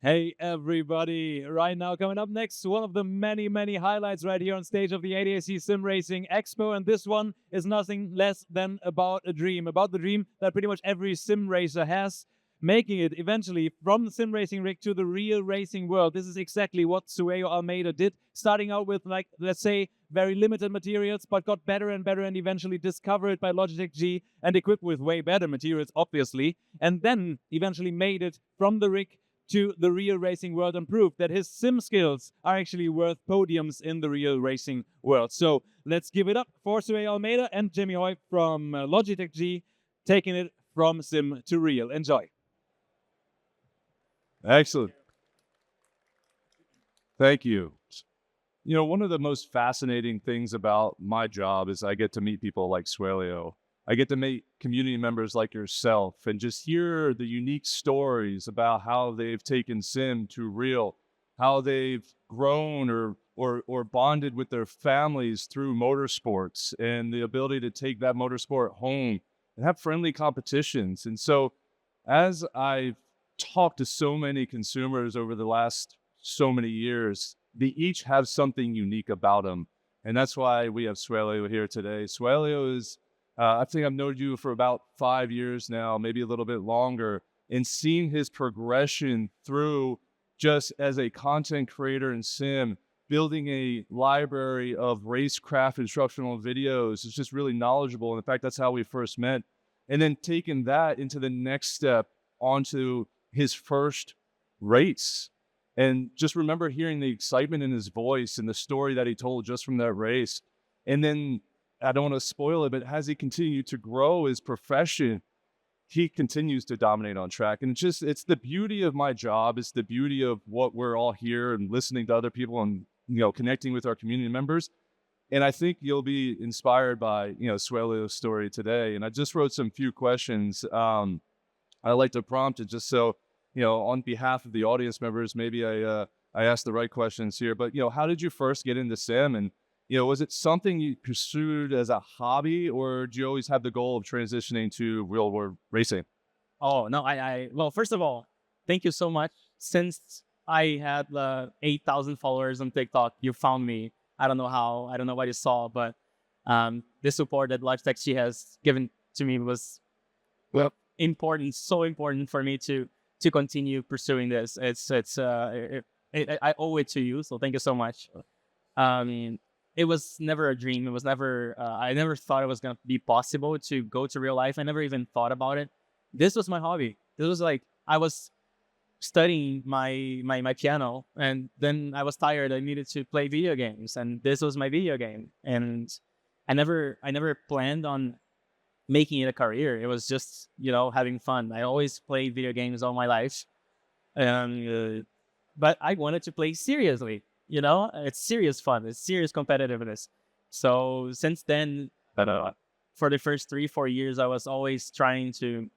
Hey everybody, right now coming up next, one of the many highlights right here on stage of the ADAC SimRacing Expo, and this one is nothing less than about the dream that pretty much every sim racer has, making it eventually from the sim racing rig to the real racing world. This is exactly what Suellio Almeida did, starting out with, like, let's say, very limited materials, but got better and better and eventually discovered by Logitech G and equipped with way better materials, obviously, and then eventually made it from the rig to the real racing world and proved that his sim skills are actually worth podiums in the real racing world. So let's give it up for Suellio Almeida and Jimmy Hoy from Logitech G, taking it from sim to real. Enjoy. Excellent. Thank you. You know, one of the most fascinating things about my job is I get to meet people like Suellio. I get to meet community members like yourself and just hear the unique stories about how they've taken sim to real, how they've grown or bonded with their families through motorsports and the ability to take that motorsport home and have friendly competitions. And so as I've talked to so many consumers over the last so many years, they each have something unique about them. And that's why we have Suellio here today. Suellio is, I think I've known you for about 5 years now, maybe a little bit longer, and seeing his progression through just as a content creator in sim, building a library of racecraft instructional videos is just really knowledgeable. And in fact, that's how we first met. And then taking that into the next step onto his first race. And just remember hearing the excitement in his voice and the story that he told just from that race. And then, I don't want to spoil it, but as he continued to grow his profession, he continues to dominate on track. And it's the beauty of my job. It's the beauty of what we're all here and listening to other people and, connecting with our community members. And I think you'll be inspired by, Suellio's story today. And I just wrote some few questions. I like to prompt it just so, on behalf of the audience members, maybe I asked the right questions here. But, how did you first get into sim? And, was it something you pursued as a hobby, or do you always have the goal of transitioning to real world racing? Oh, no, well, first of all, thank you so much. Since I had 8,000 followers on TikTok, you found me. I don't know how, I don't know what you saw, but the support that Logitech G has given to me was important, so important for me to continue pursuing this. I owe it to you, so thank you so much. It was never a dream. It was never, I never thought it was going to be possible to go to real life. I never even thought about it. This was my hobby. This was like, I was studying my piano, and then I was tired. I needed to play video games, and this was my video game. And I never planned on making it a career. It was just, having fun. I always played video games all my life. But I wanted to play seriously. It's serious fun. It's serious competitiveness. So since then, for the first 3-4 years, I was always trying to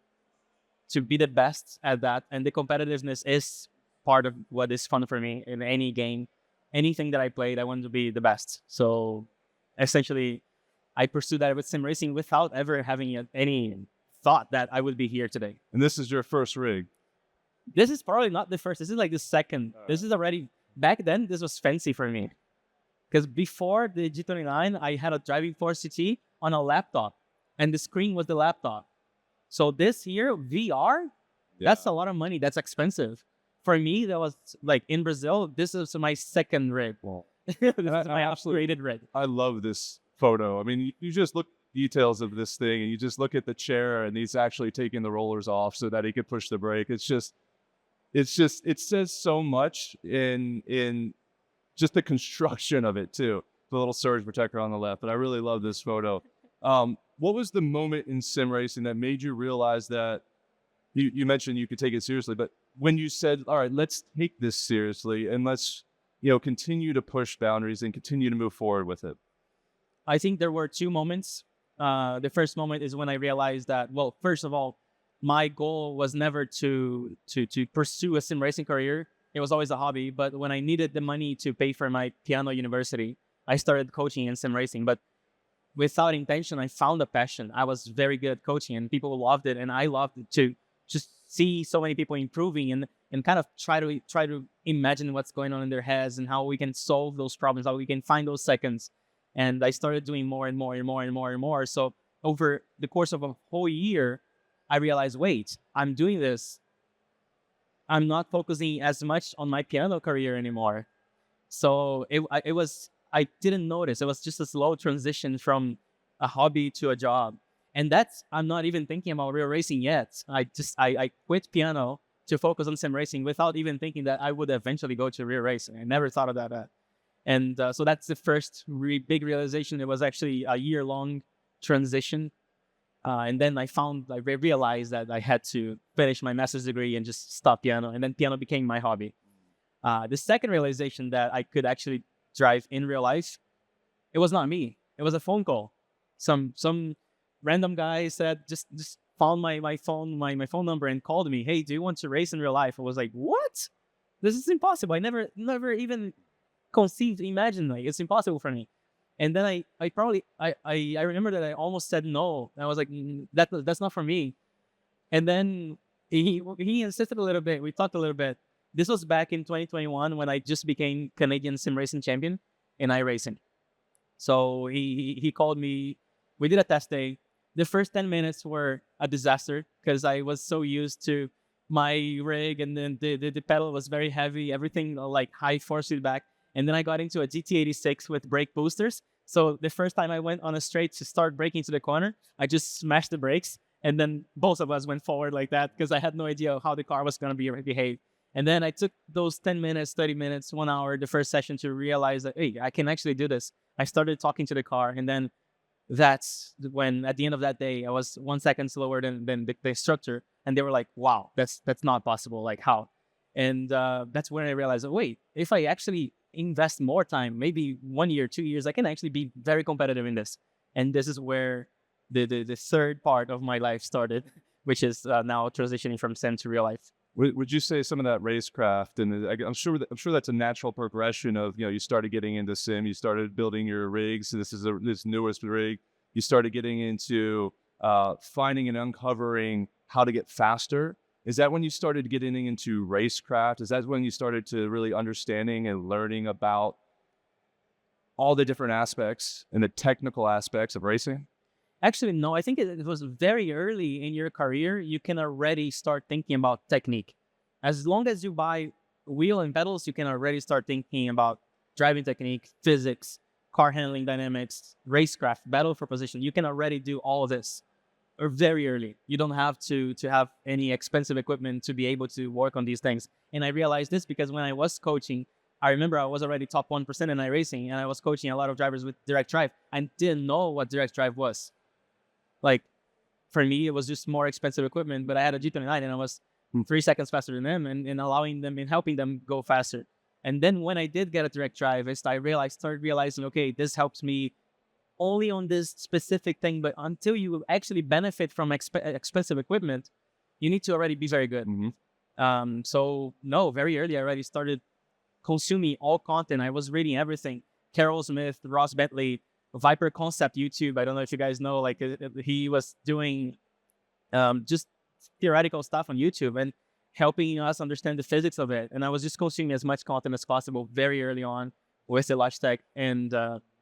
be the best at that. And the competitiveness is part of what is fun for me in any game. Anything that I played, I wanted to be the best. So essentially, I pursued that with sim racing without ever having any thought that I would be here today. And this is your first rig? This is probably not the first. This is like the second. This is already, back then, this was fancy for me. Because before the G29, I had a Driving Force CT on a laptop. And the screen was the laptop. So this here, VR, that's a lot of money. That's expensive. For me, that was like in Brazil, this is my second rig. This is my upgraded rig. I love this photo. I mean, you just look details of this thing and you just look at the chair and he's actually taking the rollers off so that he could push the brake. It says so much in just the construction of it too. The little surge protector on the left, but I really love this photo. What was the moment in sim racing that made you realize that you mentioned you could take it seriously, but when you said, all right, let's take this seriously and let's, continue to push boundaries and continue to move forward with it? I think there were 2 moments. The first moment is when I realized that, well, first of all, my goal was never to pursue a sim racing career. It was always a hobby. But when I needed the money to pay for my piano university, I started coaching in sim racing. But without intention, I found a passion. I was very good at coaching and people loved it. And I loved it to just see so many people improving. And and kind of try to imagine what's going on in their heads and how we can solve those problems, how we can find those seconds. And I started doing more and more and more and more and more. So over the course of a whole year, I realized, wait, I'm doing this. I'm not focusing as much on my piano career anymore. So I didn't notice. It was just a slow transition from a hobby to a job. And I'm not even thinking about real racing yet. I quit piano to focus on sim racing without even thinking that I would eventually go to real racing. I never thought of that. And so that's the first big realization. It was actually a year-long transition. And then I realized that I had to finish my master's degree and just stop piano. And then piano became my hobby. The second realization that I could actually drive in real life, it was not me. It was a phone call. Some random guy said, just found my phone number and called me. Hey, do you want to race in real life? I was like, what? This is impossible. I never even imagined, like, it's impossible for me. And then I remember that I almost said no. I was like, that's not for me. And then he insisted a little bit. We talked a little bit. This was back in 2021 when I just became Canadian sim racing champion in iRacing. So he called me. We did a test day. The first 10 minutes were a disaster because I was so used to my rig, and then the pedal was very heavy, everything like high force feedback. And then I got into a GT86 with brake boosters. So the first time I went on a straight to start braking to the corner, I just smashed the brakes. And then both of us went forward like that because I had no idea how the car was going to behave. And then I took those 10 minutes, 30 minutes, 1 hour, the first session to realize that, hey, I can actually do this. I started talking to the car. And then that's when, at the end of that day, I was 1 second slower than the instructor. And they were like, wow, that's not possible. Like, how? And that's when I realized, oh, wait, if I actually invest more time, maybe 1 year, 2 years, I can actually be very competitive in this. And this is where the third part of my life started, which is now transitioning from sim to real life. Would you say some of that racecraft, and I'm sure that's a natural progression of, you started getting into sim, you started building your rigs. This is this newest rig. You started getting into finding and uncovering how to get faster. Is that when you started getting into racecraft? Is that when you started to really understanding and learning about all the different aspects and the technical aspects of racing? Actually, no. I think it was very early in your career. You can already start thinking about technique. As long as you buy wheel and pedals, you can already start thinking about driving technique, physics, car handling dynamics, racecraft, battle for position. You can already do all of this very early. You don't have to have any expensive equipment to be able to work on these things. And I realized this because when I was coaching, I remember I was already top 1% in iRacing, and I was coaching a lot of drivers with direct drive. I didn't know what direct drive was. Like, for me, it was just more expensive equipment, but I had a G29 and I was 3 seconds faster than them and allowing them and helping them go faster. And then when I did get a direct drive, I started realizing, okay, this helps me only on this specific thing, but until you actually benefit from expensive equipment, you need to already be very good. Mm-hmm. So no, very early, I already started consuming all content. I was reading everything. Carol Smith, Ross Bentley, Viper Concept YouTube. I don't know if you guys know, like he was doing just theoretical stuff on YouTube and helping us understand the physics of it. And I was just consuming as much content as possible very early on with the Logitech. And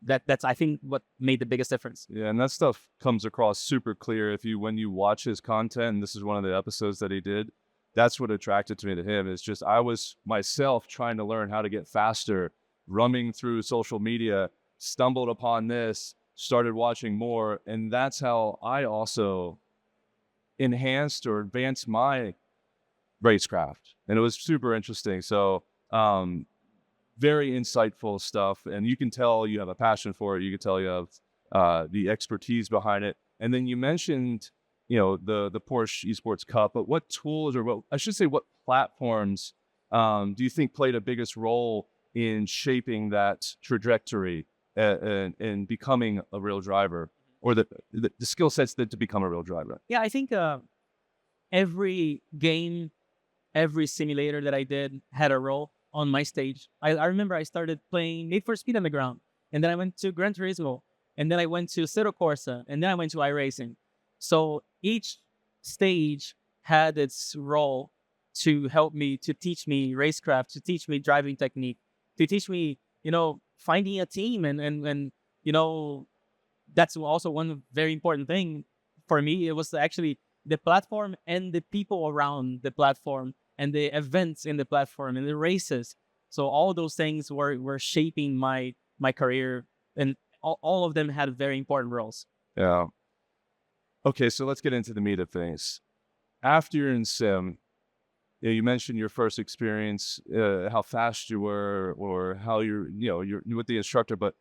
that's, I think, what made the biggest difference. Yeah, and that stuff comes across super clear when you watch his content. And this is one of the episodes that he did. That's what attracted me to him. Is just I was myself trying to learn how to get faster, roaming through social media, stumbled upon this, started watching more, and that's how I also enhanced or advanced my racecraft. And it was super interesting. So very insightful stuff, and you can tell you have a passion for it. You can tell you have the expertise behind it. And then you mentioned the Porsche Esports Cup, but what tools, or what platforms do you think played a biggest role in shaping that trajectory and becoming a real driver, or the skill sets to become a real driver? Yeah, I think every game, every simulator that I did had a role on my stage. I remember I started playing Need for Speed Underground, and then I went to Gran Turismo, and then I went to Zero Corsa, and then I went to iRacing. So each stage had its role to help me, to teach me racecraft, to teach me driving technique, to teach me, finding a team. And that's also one very important thing for me. It was actually the platform and the people around the platform and the events in the platform and the races. So all those things were shaping my career, and all of them had very important roles. Yeah. Okay, so let's get into the meat of things. After you're in sim, you mentioned your first experience, how fast you were, or how you're with the instructor. But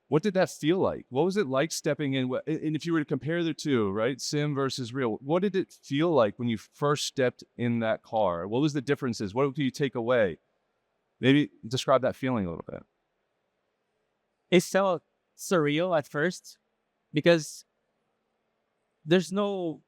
what did that feel like? What was it like stepping in? And if you were to compare the two, right, sim versus real, what did it feel like when you first stepped in that car? What was the differences? What do you take away? Maybe describe that feeling a little bit. It felt surreal at first because there's no,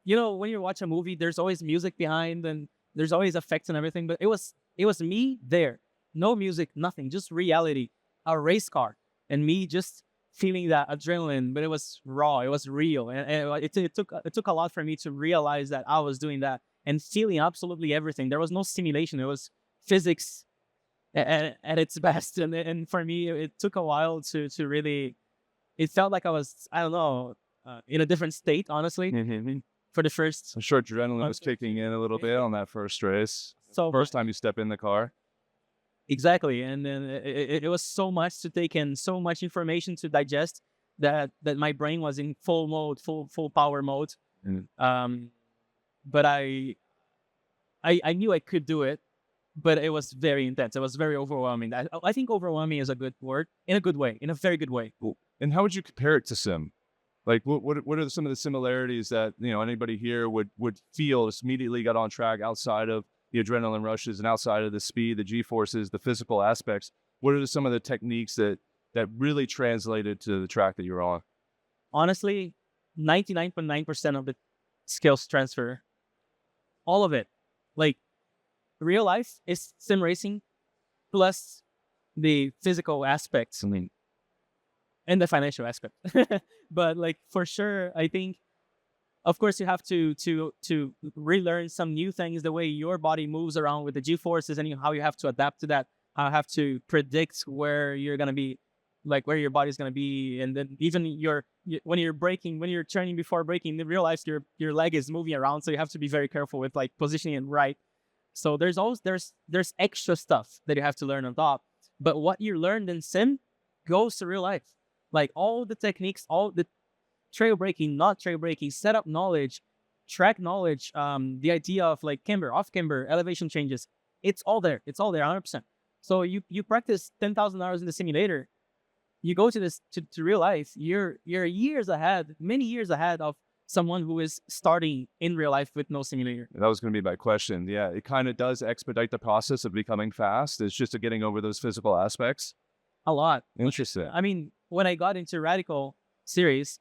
when you watch a movie, there's always music behind and there's always effects and everything. But it was me there, no music, nothing, just reality, a race car, and me just feeling that adrenaline. But it was raw, it was real, and it took a lot for me to realize that I was doing that and feeling absolutely everything. There was no simulation; it was physics at its best. And for me, it took a while to really. It felt like I was, I don't know, in a different state, honestly. For the first, I'm sure adrenaline was kicking in a little bit on that first race. So first time you step in the car. Exactly, and then it was so much to take in, so much information to digest that my brain was in full mode, full power mode. But I knew I could do it, but it was very intense. It was very overwhelming. I think overwhelming is a good word, in a good way, in a very good way. And how would you compare it to sim? Like, what are some of the similarities that anybody here would feel immediately got on track outside of the adrenaline rushes and outside of the speed, the G-forces, the physical aspects? What are some of the techniques that really translated to the track that you're on? Honestly, 99.9% of the skills transfer. All of it. Like, real life is sim racing plus the physical aspects. And the financial aspect. But like, for sure, I think, of course, you have to relearn some new things, the way your body moves around with the G-forces and how you have to adapt to that, how you have to predict where you're going to be, like where your body's going to be. And then even when you're braking, when you're turning before braking, in real life, your leg is moving around. So you have to be very careful with like positioning it right. So there's extra stuff that you have to learn on top. But what you learned in sim goes to real life. Like all the techniques, all the trail braking, not trail braking, setup knowledge, track knowledge, the idea of like camber, off camber, elevation changes, it's all there. It's all there, 100%. So you practice 10,000 hours in the simulator. You go to real life. You're years ahead, many years ahead of someone who is starting in real life with no simulator. That was going to be my question. Yeah, it kind of does expedite the process of becoming fast. It's just getting over those physical aspects. A lot. Interesting. I mean, when I got into Radical series,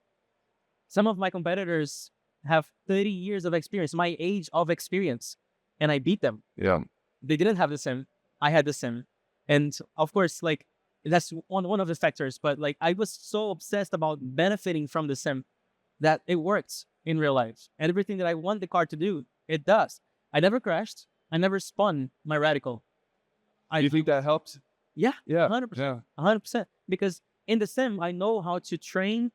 some of my competitors have 30 years of experience, my age of experience, and I beat them. Yeah. They didn't have the sim. I had the sim. And of course, like, that's one of the factors. But like, I was so obsessed about benefiting from the sim that it works in real life. And everything that I want the car to do, it does. I never crashed. I never spun my Radical. Do you think that helped? Yeah, Yeah, 100%. yeah. 100%. Because in the sim, I know how to train.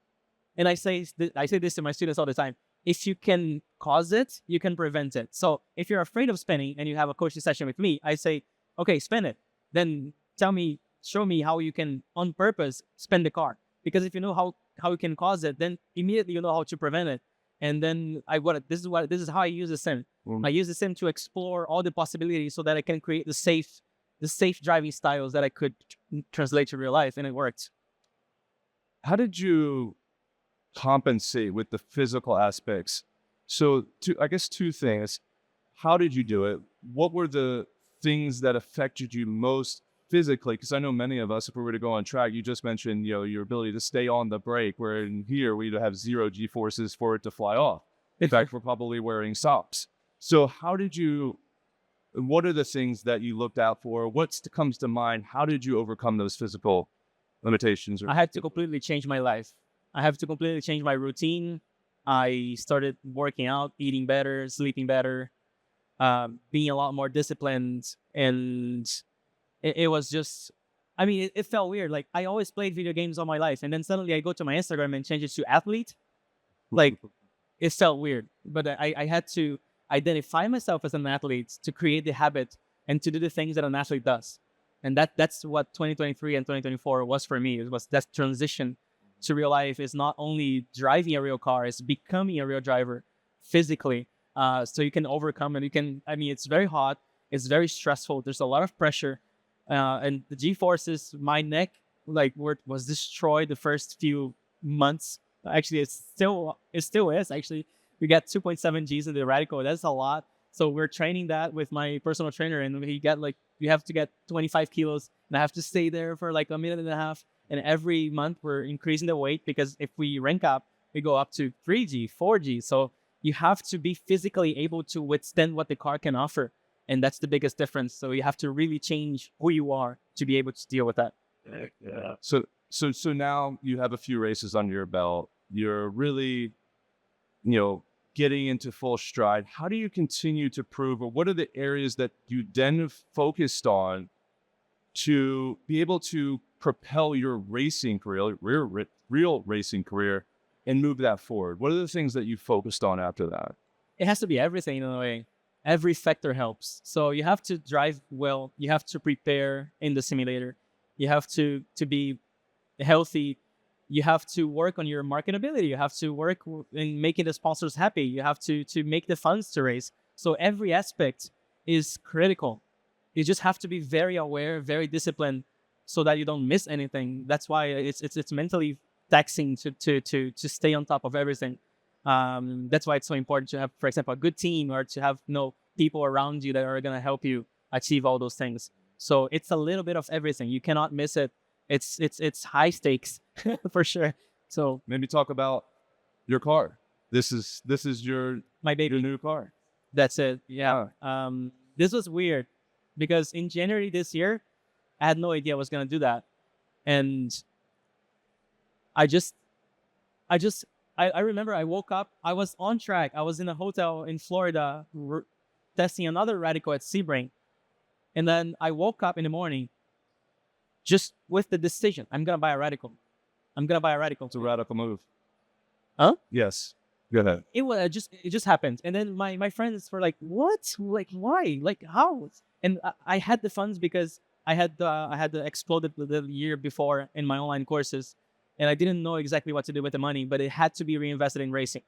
And I say this to my students all the time. If you can cause it, you can prevent it. So if you're afraid of spinning and you have a coaching session with me, I say, okay, spin it. Then show me how you can on purpose spin the car. Because if you know how you can cause it, then immediately you know how to prevent it. And then this is how I use the sim. I use the sim to explore all the possibilities so that I can create the safe driving styles that I could translate to real life, and it worked. How did you compensate with the physical aspects? So I guess two things. How did you do it? What were the things that affected you most physically? Because I know many of us, if we were to go on track, you just mentioned, your ability to stay on the brake, where in here we'd have zero G-forces for it to fly off. In fact, we're probably wearing socks. So what are the things that you looked out for? What comes to mind? How did you overcome those physical limitations? I had to completely change my life. I have to completely change my routine. I started working out, eating better, sleeping better. being a lot more disciplined, and it was just, I mean, it felt weird. Like, I always played video games all my life, and then suddenly I go to my Instagram and change it to athlete. Like, it felt weird, but I had to identify myself as an athlete to create the habit and to do the things that an athlete does. And that's what 2023 and 2024 was for me. It was that transition to real life is not only driving a real car, it's becoming a real driver physically. So you can overcome, and you can, I mean, it's very hot. It's very stressful. There's a lot of pressure. And the G-forces, my neck, like, was destroyed the first few months. Actually, it still is. Actually, we got 2.7 Gs in the radical. That's a lot. So we're training that with my personal trainer, and he got like, you have to get 25 kilos, and I have to stay there for like a minute and a half. And every month we're increasing the weight, because if we rank up, we go up to 3G, 4G. So you have to be physically able to withstand what the car can offer. And that's the biggest difference. So you have to really change who you are to be able to deal with that. Yeah. So now you have a few races under your belt. You're really, getting into full stride. How do you continue to prove, or what are the areas that you then focused on to be able to propel your racing career, real racing career, and move that forward? What are the things that you focused on after that? It has to be everything in a way. Every factor helps. So you have to drive well. You have to prepare in the simulator. You have to be healthy. You have to work on your marketability. You have to work in making the sponsors happy. You have to make the funds to race. So every aspect is critical. You just have to be very aware, very disciplined, so that you don't miss anything. That's why it's mentally taxing to stay on top of everything. That's why it's so important to have, for example, a good team, or to have people around you that are going to help you achieve all those things. So it's a little bit of everything. You cannot miss it. It's high stakes for sure. So maybe talk about your car. This is my baby, your new car. That's it. Yeah. This was weird, because in January this year, I had no idea I was going to do that. And I remember I woke up, I was on track. I was in a hotel in Florida testing another radical at Sebring. And then I woke up in the morning just with the decision, I'm going to buy a radical. It's a radical move. Huh? Yes. Go ahead. It just happened. And then my friends were like, what? Like, why? Like, how? And I had the funds because I had exploded the year before in my online courses. And I didn't know exactly what to do with the money, but it had to be reinvested in racing.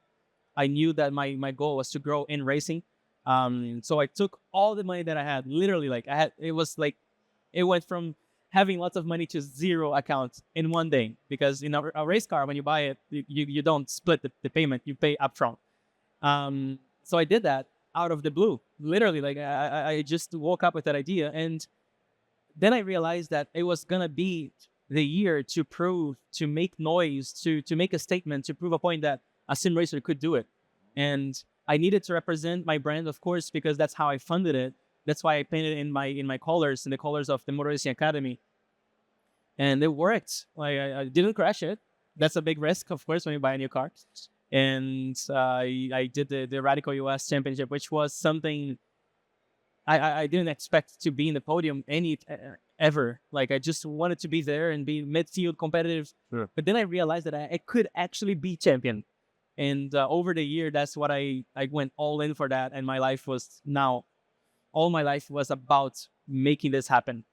I knew that my goal was to grow in racing. So I took all the money that I had, literally, it went from having lots of money to zero accounts in one day. Because in a race car, when you buy it, you don't split the payment, you pay upfront. So I did that out of the blue, literally. Like, I just woke up with that idea. And then I realized that it was going to be the year to prove, to make noise, to make a statement, to prove a point that a sim racer could do it. And I needed to represent my brand, of course, because that's how I funded it. That's why I painted in my colors, in the colors of the Motor Racing Academy. And it worked. Like, I didn't crash it. That's a big risk, of course, when you buy a new car. And I did the Radical US Championship, which was something I didn't expect to be in the podium ever. Like, I just wanted to be there and be midfield competitive. Sure. But then I realized that I could actually be champion. And over the year, that's what I went all in for that. And all my life was about making this happen.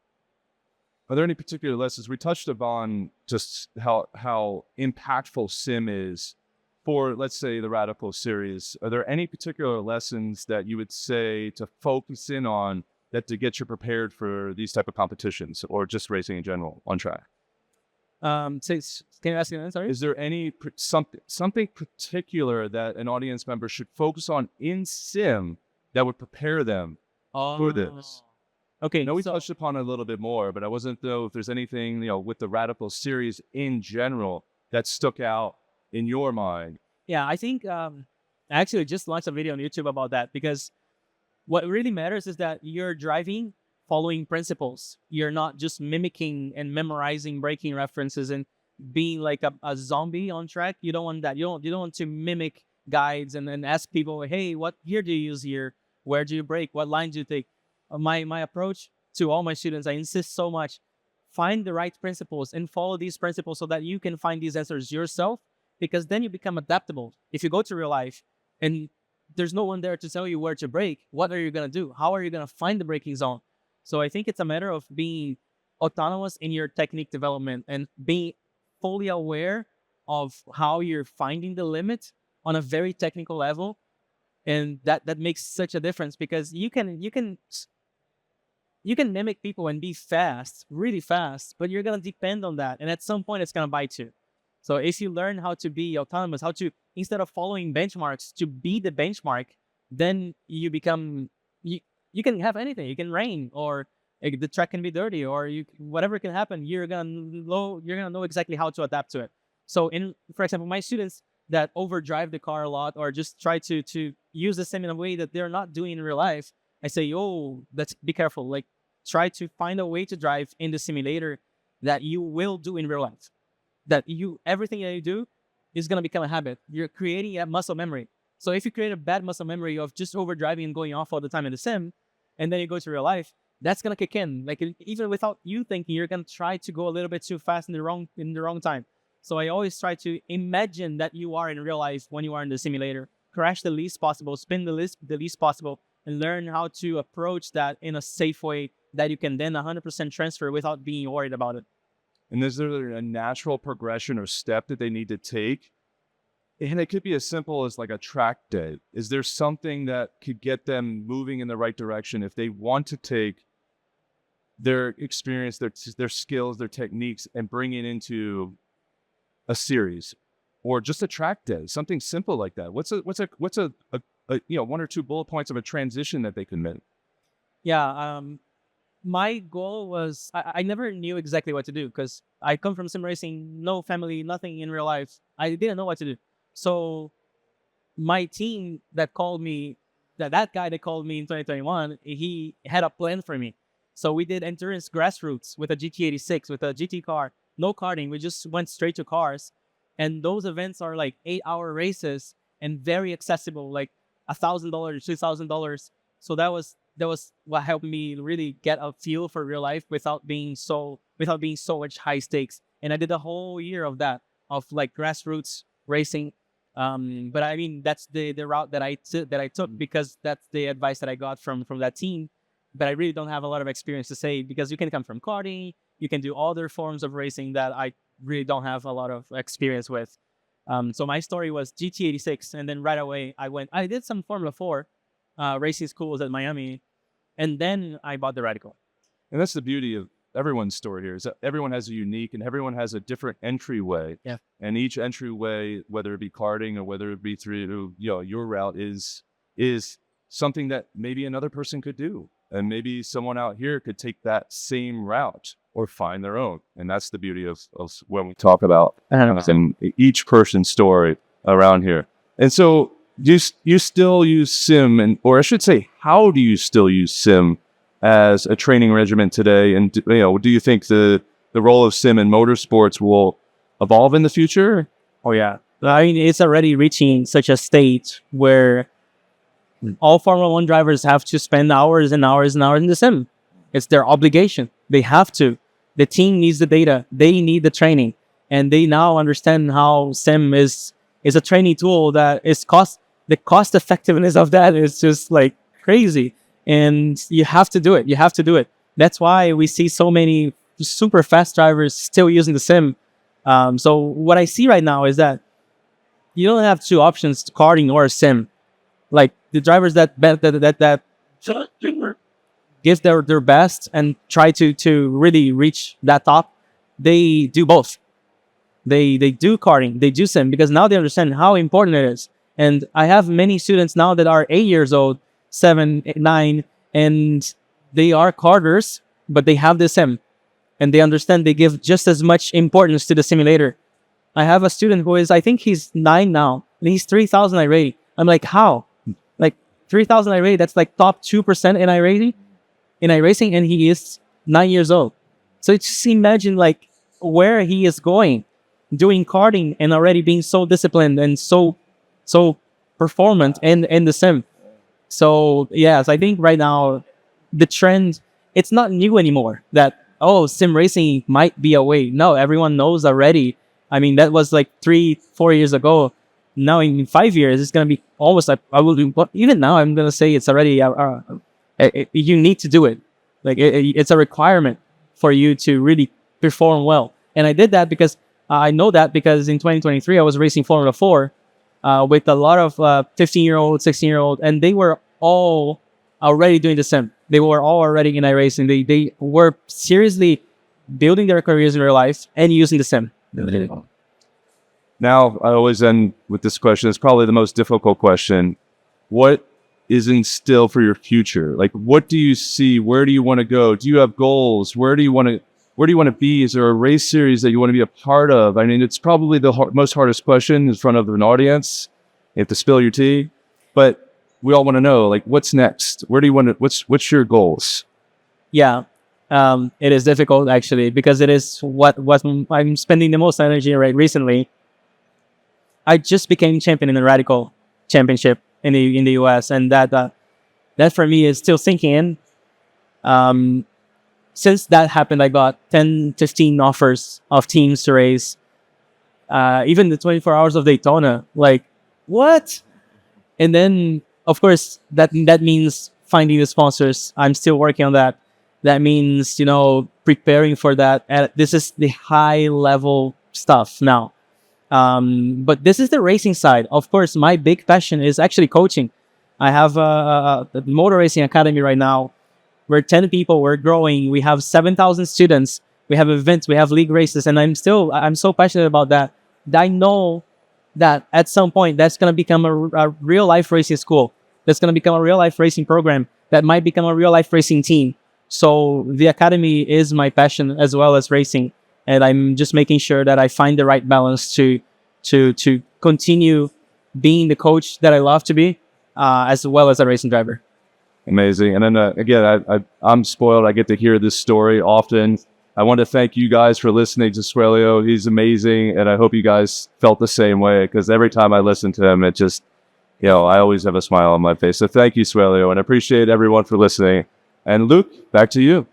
Are there any particular lessons? We touched upon just how impactful sim is for, let's say, the Radical series. Are there any particular lessons that you would say to focus in on to get you prepared for these type of competitions, or just racing in general on track? Can you ask again? Sorry. Is there any something particular that an audience member should focus on in sim that would prepare them for this? Okay. I know we touched upon it a little bit more, but I wasn't know if there's anything, with the Radical series in general that stuck out in your mind. Yeah, I think I actually just launched a video on YouTube about that, because what really matters is that you're driving following principles. You're not just mimicking and memorizing braking references and being like a zombie on track. You don't want that. You don't want to mimic guides and then ask people, hey, what gear do you use here? Where do you brake? What line do you take? My approach to all my students, I insist so much, find the right principles and follow these principles so that you can find these answers yourself, because then you become adaptable. If you go to real life and there's no one there to tell you where to brake, what are you going to do? How are you going to find the braking zone? So I think it's a matter of being autonomous in your technique development and being fully aware of how you're finding the limit on a very technical level. And that makes such a difference, because you can mimic people and be fast, really fast, but you're gonna depend on that, and at some point it's gonna bite you. So if you learn how to be autonomous, how to, instead of following benchmarks, to be the benchmark, then you become, you can have anything. You can rain, or the track can be dirty, or whatever can happen. You're gonna know exactly how to adapt to it. So for example, my students that overdrive the car a lot, or just try to use the sim in a way that they're not doing in real life, I say, oh, let's be careful. Like, try to find a way to drive in the simulator that you will do in real life. That everything that you do is gonna become a habit. You're creating a muscle memory. So if you create a bad muscle memory of just overdriving and going off all the time in the sim, and then you go to real life, that's gonna kick in. Like, even without you thinking, you're gonna try to go a little bit too fast in the wrong time. So I always try to imagine that you are in real life when you are in the simulator. Crash the least possible, spin the least possible, and learn how to approach that in a safe way that you can then 100% transfer without being worried about it. And is there a natural progression or step that they need to take? And it could be as simple as like a track day. Is there something that could get them moving in the right direction if they want to take their experience, their skills, their techniques, and bring it into a series or just a track day, something simple like that? What's a one or two bullet points of a transition that they can make? Yeah, my goal was, I never knew exactly what to do, because I come from sim racing, no family, nothing in real life. I didn't know what to do. So my team that called me, that guy that called me in 2021, he had a plan for me. So we did endurance grassroots with a GT86, with a GT car, no karting. We just went straight to cars. And those events are like 8-hour races and very accessible, like $1,000, $2,000. So that was what helped me really get a feel for real life without being so much high stakes. And I did a whole year of that, of like grassroots racing. But I mean, that's the route that I took because that's the advice that I got from that team. But I really don't have a lot of experience to say, because you can come from karting, you can do other forms of racing that I really don't have a lot of experience with. So my story was GT86, and then right away I did some Formula 4 racing schools at Miami, and then I bought the Radical. And that's the beauty of everyone's story here, is that everyone has a unique and everyone has a different entryway. Yeah. And each entryway, whether it be karting or whether it be through your route, is something that maybe another person could do. And maybe someone out here could take that same route or find their own. And that's the beauty of when we talk about each person's story around here. And so you still use sim, or I should say, how do you still use sim as a training regimen today? And do you think the role of sim in motorsports will evolve in the future? Oh yeah, I mean, it's already reaching such a state where all Formula 1 drivers have to spend hours and hours and hours in the sim. It's their obligation. They have to. The team needs the data. They need the training. And they now understand how sim is a training tool that is the cost effectiveness of that is just like crazy. And you have to do it. You have to do it. That's why we see so many super fast drivers still using the sim. So what I see right now is that you don't have two options, karting or sim. Like the drivers that give their best and try to really reach that top, they do both. They do karting, they do sim, because now they understand how important it is. And I have many students now that are 8 years old, 7, 9, and they are karters, but they have the sim. And they understand they give just as much importance to the simulator. I have a student who is, I think he's 9 now, and he's 3,000 iRating. I'm like, how? Like 3,000 iRating, that's like top 2% in iRacing, and he is 9 years old. So just imagine like where he is going, doing karting and already being so disciplined and so performant in the sim. So yes, I think right now the trend, it's not new anymore that, oh, sim racing might be a way. No, everyone knows already. I mean, that was like 3-4 years ago. Now in 5 years, it's gonna be almost like, I will do. But even now, I'm gonna say it's already. You need to do it. Like it's a requirement for you to really perform well. And I did that because I know that because in 2023 I was racing Formula 4 with a lot of 15-year-old, 16-year-old, and they were all already doing the sim. They were all already in iRacing. They were seriously building their careers in real life and using the sim. Now, I always end with this question. It's probably the most difficult question. What is in still for your future? Like, what do you see? Where do you want to go? Do you have goals? Where do you want to be? Is there a race series that you want to be a part of? I mean, it's probably the most hardest question in front of an audience. You have to spill your tea, but we all want to know, like, what's next? Where do you want to? What's your goals? Yeah, it is difficult actually because it is what I'm spending the most energy right recently. I just became champion in the Radical Championship in the US, and that for me is still sinking in. Since that happened, I got 10, 15 offers of teams to race. Even the 24 hours of Daytona, like what? And then of course that means finding the sponsors. I'm still working on that. That means preparing for that. And this is the high level stuff now. But this is the racing side. Of course, my big passion is actually coaching. I have a motor racing academy right now. We're 10 people. We're growing. We have 7,000 students. We have events. We have league races, and I'm so passionate about that. I know that at some point that's gonna become a real life racing school. That's gonna become a real life racing program. That might become a real life racing team. So the academy is my passion as well as racing. And I'm just making sure that I find the right balance to continue being the coach that I love to be, as well as a racing driver. Amazing. And then again, I'm spoiled. I get to hear this story often. I want to thank you guys for listening to Suellio. He's amazing, and I hope you guys felt the same way because every time I listen to him, it just, I always have a smile on my face. So thank you, Suellio, and I appreciate everyone for listening. And Luke, back to you.